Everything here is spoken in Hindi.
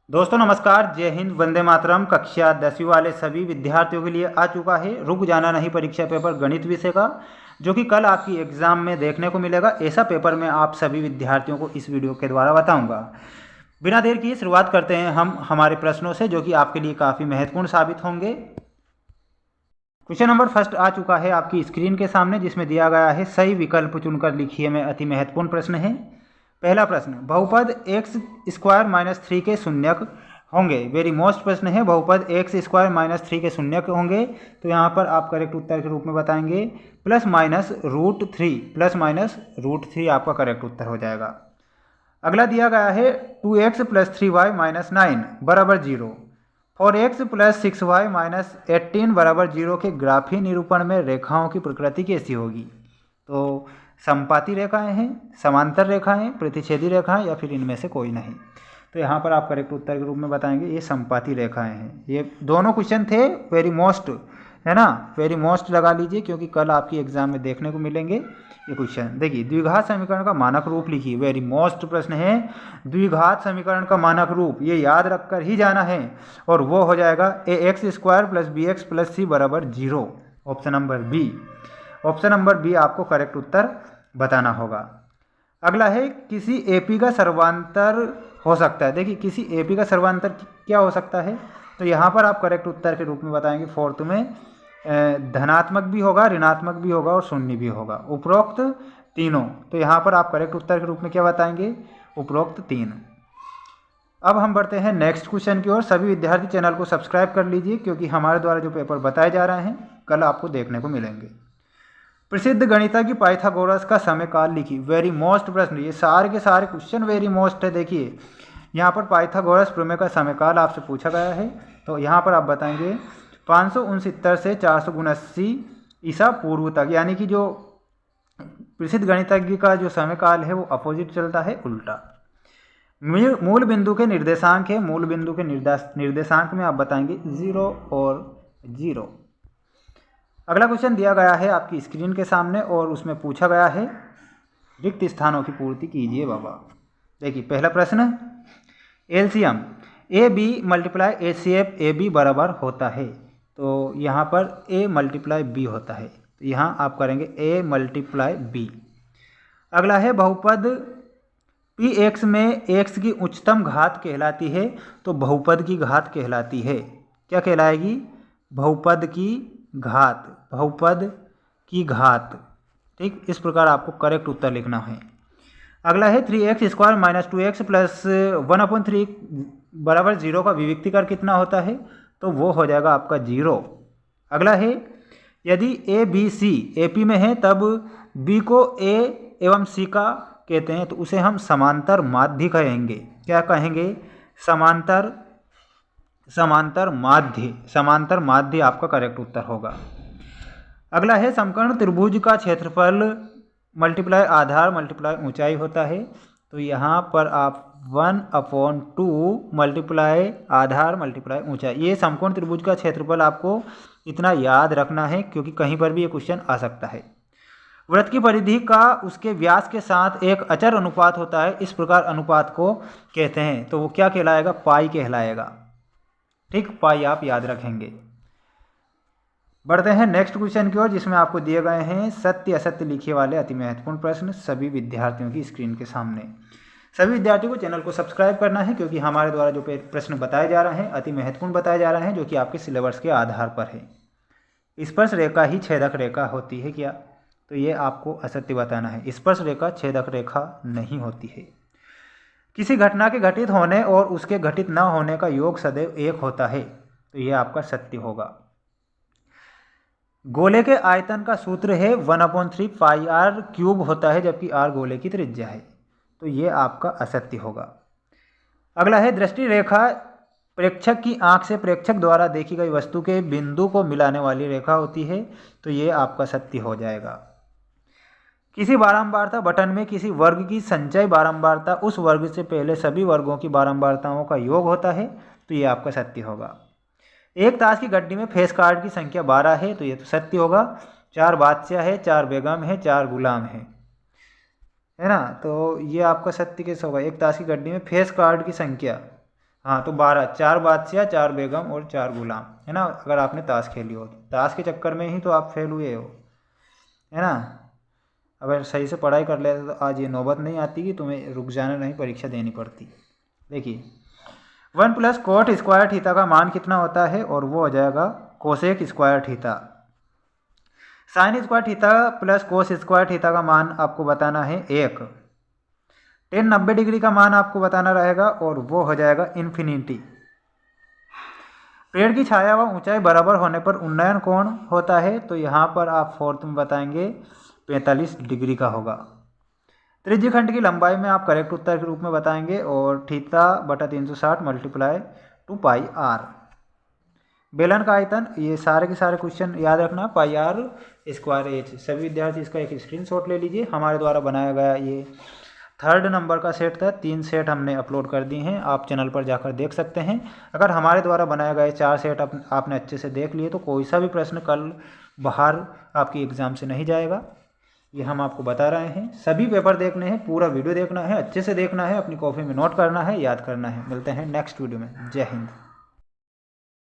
दोस्तों नमस्कार, जय हिंद, वंदे मातरम। कक्षा 10वीं वाले सभी विद्यार्थियों के लिए आ चुका है रुक जाना नहीं परीक्षा पेपर गणित विषय का, जो कि कल आपकी एग्ज़ाम में देखने को मिलेगा। ऐसा पेपर मैं आप सभी विद्यार्थियों को इस वीडियो के द्वारा बताऊंगा। बिना देर किए शुरुआत करते हैं हम हमारे प्रश्नों से, जो कि आपके लिए काफ़ी महत्वपूर्ण साबित होंगे। क्वेश्चन नंबर फर्स्ट आ चुका है आपकी स्क्रीन के सामने, जिसमें दिया गया है सही विकल्प चुनकर लिखिए में अति महत्वपूर्ण प्रश्न है। पहला प्रश्न, बहुपद एक्स स्क्वायर माइनस 3 के शून्यक होंगे। वेरी मोस्ट प्रश्न है, बहुपद एक्स स्क्वायर माइनस 3 के शून्यक होंगे। तो यहाँ पर आप करेक्ट उत्तर के रूप में बताएंगे plus minus root 3, plus minus root 3 आपका करेक्ट उत्तर हो जाएगा। अगला दिया गया है 2x प्लस 3y माइनस 9 बराबर 0। For x plus 6y minus 18 बराबर 0 के ग्राफी निरूपण में रेखाओं की प्रकृति कैसी होगी? तो समपाती रेखाएं हैं, समांतर रेखाएं, प्रतिच्छेदी रेखाएं, या फिर इनमें से कोई नहीं। तो यहाँ पर आप करेक्ट उत्तर के रूप में बताएंगे ये समपाती रेखाएं हैं। ये दोनों क्वेश्चन थे वेरी मोस्ट, है ना, वेरी मोस्ट लगा लीजिए, क्योंकि कल आपकी एग्जाम में देखने को मिलेंगे ये क्वेश्चन। देखिए, द्विघात समीकरण का मानक रूप लिखिए। वेरी मोस्ट प्रश्न है, द्विघात समीकरण का मानक रूप ये याद रखकर ही जाना है, और वो हो जाएगा A X square plus B X plus C बराबर 0। Option number B, option number B आपको करेक्ट उत्तर बताना होगा। अगला है किसी एपी का सर्वांतर हो सकता है। देखिए, किसी एपी का सर्वांतर क्या हो सकता है? तो यहाँ पर आप करेक्ट उत्तर के रूप में बताएंगे फोर्थ में धनात्मक भी होगा, ऋणात्मक भी होगा और शून्य भी होगा, उपरोक्त तीनों। तो यहाँ पर आप करेक्ट उत्तर के रूप में क्या बताएंगे? उपरोक्त 3। अब हम बढ़ते हैं नेक्स्ट क्वेश्चन की ओर। सभी विद्यार्थी चैनल को सब्सक्राइब कर लीजिए, क्योंकि हमारे द्वारा जो पेपर बताए जा रहे हैं कल आपको देखने को मिलेंगे। प्रसिद्ध गणितज्ञ पाइथागोरस का समय काल लिखिए। वेरी मोस्ट प्रश्न, ये सारे के सारे क्वेश्चन वेरी मोस्ट है। देखिए, यहाँ पर पाइथागोरस प्रमेय का समय काल आपसे पूछा गया है। तो यहाँ पर आप बताएंगे 569 से 479 ईसा पूर्व तक, यानी कि जो प्रसिद्ध गणितज्ञ का जो समय काल है वो अपोजिट चलता है, उल्टा। मूल बिंदु के निर्देशांक है, मूल बिंदु के निर्देशांक में आप बताएंगे 0 और 0। अगला क्वेश्चन दिया गया है आपकी स्क्रीन के सामने, और उसमें पूछा गया है रिक्त स्थानों की पूर्ति कीजिए बाबा। देखिए, पहला प्रश्न, LCM a b multiply a c f a b बराबर होता है। तो यहाँ पर a मल्टीप्लाई बी होता है, तो यहाँ आप करेंगे a मल्टीप्लाई बी। अगला है बहुपद पी एक्स में x की उच्चतम घात कहलाती है। तो बहुपद की घात कहलाती है, क्या कहलाएगी? बहुपद की घात, बहुपद की घात। ठीक, इस प्रकार आपको करेक्ट उत्तर लिखना है। अगला है 3x square minus 2x plus 1/3 बराबर 0 का विविक्तीकर कितना होता है? तो वो हो जाएगा आपका 0। अगला है, यदि A B C A P में है तब बी को ए एवं सी का कहते हैं, तो उसे हम समांतर माध्य कहेंगे। क्या कहेंगे? समांतर, समांतर माध्य, समांतर माध्य आपका करेक्ट उत्तर होगा। अगला है समकर्ण त्रिभुज का क्षेत्रफल मल्टीप्लाई आधार मल्टीप्लाई ऊंचाई होता है। तो यहाँ पर आप 1/2 मल्टीप्लाई आधार मल्टीप्लाई ऊंचाई, ये समकोण त्रिभुज का क्षेत्रफल आपको इतना याद रखना है, क्योंकि कहीं पर भी ये क्वेश्चन आ सकता है। वृत्त की परिधि का उसके व्यास के साथ एक अचर अनुपात होता है, इस प्रकार अनुपात को कहते हैं। तो वो क्या कहलाएगा? पाई कहलाएगा। ठीक, पाई आप याद रखेंगे। बढ़ते हैं नेक्स्ट क्वेश्चन की ओर, जिसमें आपको दिए गए हैं सत्य असत्य लिखिए वाले अति महत्वपूर्ण प्रश्न सभी विद्यार्थियों की स्क्रीन के सामने। सभी विद्यार्थियों को चैनल को सब्सक्राइब करना है, क्योंकि हमारे द्वारा जो प्रश्न बताए जा रहे हैं अति महत्वपूर्ण बताए जा रहे हैं, जो कि आपके सिलेबस के आधार पर है। स्पर्श रेखा ही छेदक रेखा होती है क्या? तो ये आपको असत्य बताना है। स्पर्श रेखा छेदक रेखा नहीं होती है। किसी घटना के घटित होने और उसके घटित न होने का योग सदैव 1 होता है। तो ये आपका सत्य होगा। गोले के आयतन का सूत्र है 1/3 पाई आर क्यूब होता है, जबकि r गोले की त्रिज्या है। तो ये आपका असत्य होगा। अगला है दृष्टि रेखा प्रेक्षक की आंख से प्रेक्षक द्वारा देखी गई वस्तु के बिंदु को मिलाने वाली रेखा होती है। तो ये आपका सत्य हो जाएगा। किसी बारंबारता बटन में किसी वर्ग की संचय बारंबारता उस वर्ग से पहले सभी वर्गों की बारंबारताओं का योग होता है। तो ये आपका सत्य होगा। एक ताश की गड्डी में फेस कार्ड की संख्या 12 है। तो ये तो सत्य होगा। 4 बादशाह है, 4 बेगम है, 4 गुलाम है ना। तो ये आपका सत्य कैसे होगा? एक ताश की गड्डी में फेस कार्ड की संख्या हाँ तो 12, 4 बादशाह, 4 बेगम और 4 गुलाम, है ना। अगर आपने ताश खेली हो, ताश के चक्कर में ही तो आप फेल हुए हो, है ना। अगर सही से पढ़ाई कर लेते तो आज ये नौबत नहीं आती कि तुम्हें रुक जाना नहीं, परीक्षा देनी पड़ती। देखिए 1 प्लस कोट स्क्वायर थीटा का मान कितना होता है, और वो हो जाएगा cosec square theta. Sine square theta plus cos square theta का मान आपको बताना है 1। टेन 90 डिग्री का मान आपको बताना रहेगा, और वो हो जाएगा इन्फिनिटी। पेड़ की छाया व ऊंचाई बराबर होने पर उन्नयन कोण होता है, तो यहाँ पर आप फोर्थ में बताएंगे 45 डिग्री का होगा। त्रिज्य खंड की लंबाई में आप करेक्ट उत्तर के रूप में बताएंगे, और थीटा बटा 360 मल्टीप्लाई 2 पाई आर। बेलन का आयतन, ये सारे के सारे क्वेश्चन याद रखना, पाई आर स्क्वायर एच। सभी विद्यार्थी इसका एक स्क्रीनशॉट ले लीजिए। हमारे द्वारा बनाया गया ये 3rd नंबर का सेट था, 3 सेट हमने अपलोड कर दिए हैं, आप चैनल पर जाकर देख सकते हैं। अगर हमारे द्वारा बनाए गए 4 सेट आपने अच्छे से देख लिए तो कोई सा भी प्रश्न कल बाहर आपकी एग्ज़ाम से नहीं जाएगा, ये हम आपको बता रहे हैं। सभी पेपर देखने हैं, पूरा वीडियो देखना है, अच्छे से देखना है, अपनी कॉपी में नोट करना है, याद करना है। मिलते हैं नेक्स्ट वीडियो में। जय हिंद।